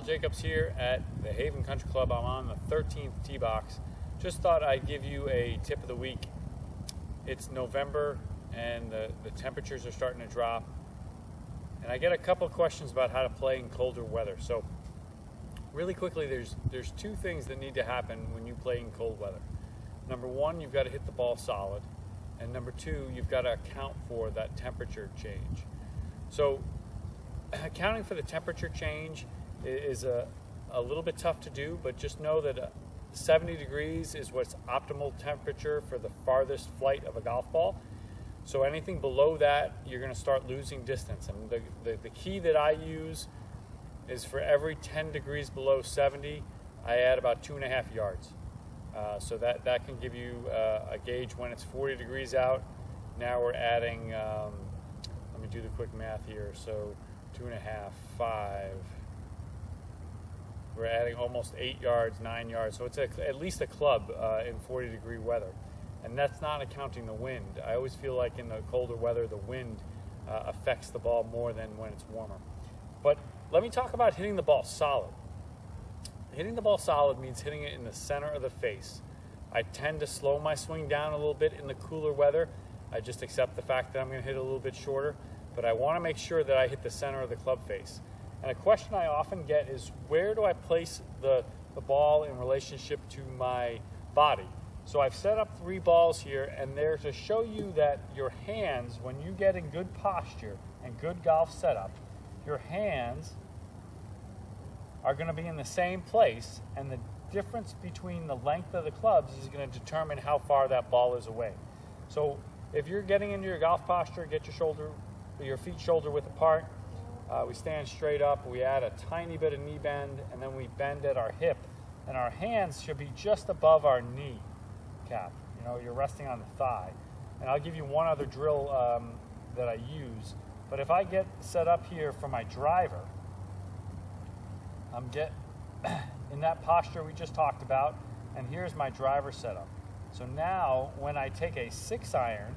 Jacobs here at the Haven Country Club. I'm on the 13th tee box. Just thought I'd give you a tip of the week. It's November and the temperatures are starting to drop. And I get a couple of questions about how to play in colder weather. So really quickly, there's two things that need to happen when you play in cold weather. Number one, you've got to hit the ball solid. And number two, you've got to account for that temperature change. So accounting for the temperature change is a little bit tough to do, but just know that 70 degrees is what's optimal temperature for the farthest flight of a golf ball. So anything below that, you're going to start losing distance. And the key that I use is for every 10 degrees below 70, I add about 2.5 yards. So that can give you a gauge when it's 40 degrees out. Now we're adding, let me do the quick math here. So 2.5, 5. We're adding almost 8 yards, 9 yards. So it's at least a club in 40 degree weather. And that's not accounting the wind. I always feel like in the colder weather, the wind affects the ball more than when it's warmer. But let me talk about hitting the ball solid. Hitting the ball solid means hitting it in the center of the face. I tend to slow my swing down a little bit in the cooler weather. I just accept the fact that I'm going to hit a little bit shorter, but I want to make sure that I hit the center of the club face. And a question I often get is, where do I place the ball in relationship to my body? So I've set up 3 balls here, and they're to show you that your hands, when you get in good posture and good golf setup, your hands are going to be in the same place, and the difference between the length of the clubs is going to determine how far that ball is away. So if you're getting into your golf posture, get your feet shoulder width apart. We stand straight up. We add a tiny bit of knee bend, and then we bend at our hip, and our hands should be just above our knee cap. You know, you're resting on the thigh. And I'll give you one other drill that I use. But if I get set up here for my driver, I'm in that posture we just talked about, and here's my driver setup. So now when I take a 6-iron,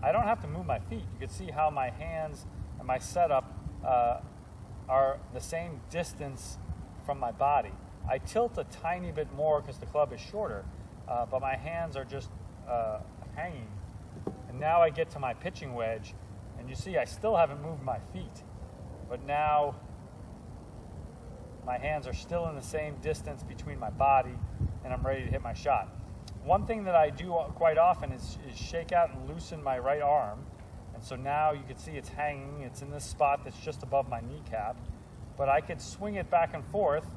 I don't have to move my feet. You can see how my hands and my setup are the same distance from my body. I tilt a tiny bit more because the club is shorter, but my hands are just hanging. And now I get to my pitching wedge, and you see I still haven't moved my feet, but now my hands are still in the same distance between my body, and I'm ready to hit my shot. One thing that I do quite often is shake out and loosen my right arm. And so now you can see it's hanging. It's in this spot that's just above my kneecap. But I could swing it back and forth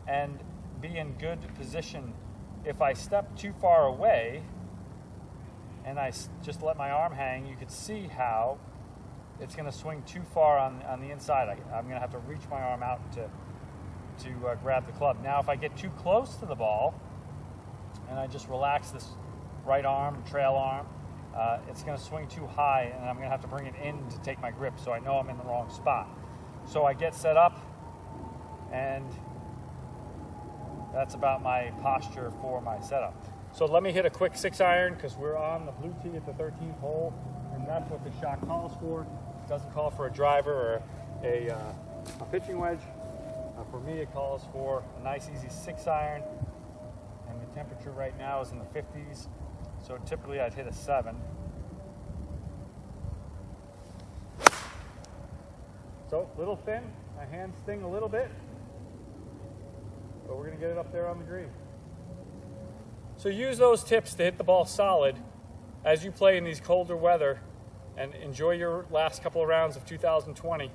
and be in good position. If I step too far away and I just let my arm hang, you could see how it's going to swing too far on the inside. I'm going to have to reach my arm out to grab the club. Now if I get too close to the ball and I just relax this right arm, trail arm, it's going to swing too high, and I'm going to have to bring it in to take my grip, so I know I'm in the wrong spot. So I get set up, and that's about my posture for my setup. So let me hit a quick 6-iron because we're on the blue tee at the 13th hole, and that's what the shot calls for. It doesn't call for a driver or a pitching wedge. For me, it calls for a nice, easy 6-iron, and the temperature right now is in the 50s, so typically I'd hit a 7. So, a little thin, my hands sting a little bit, but we're going to get it up there on the green. So use those tips to hit the ball solid as you play in these colder weather, and enjoy your last couple of rounds of 2020.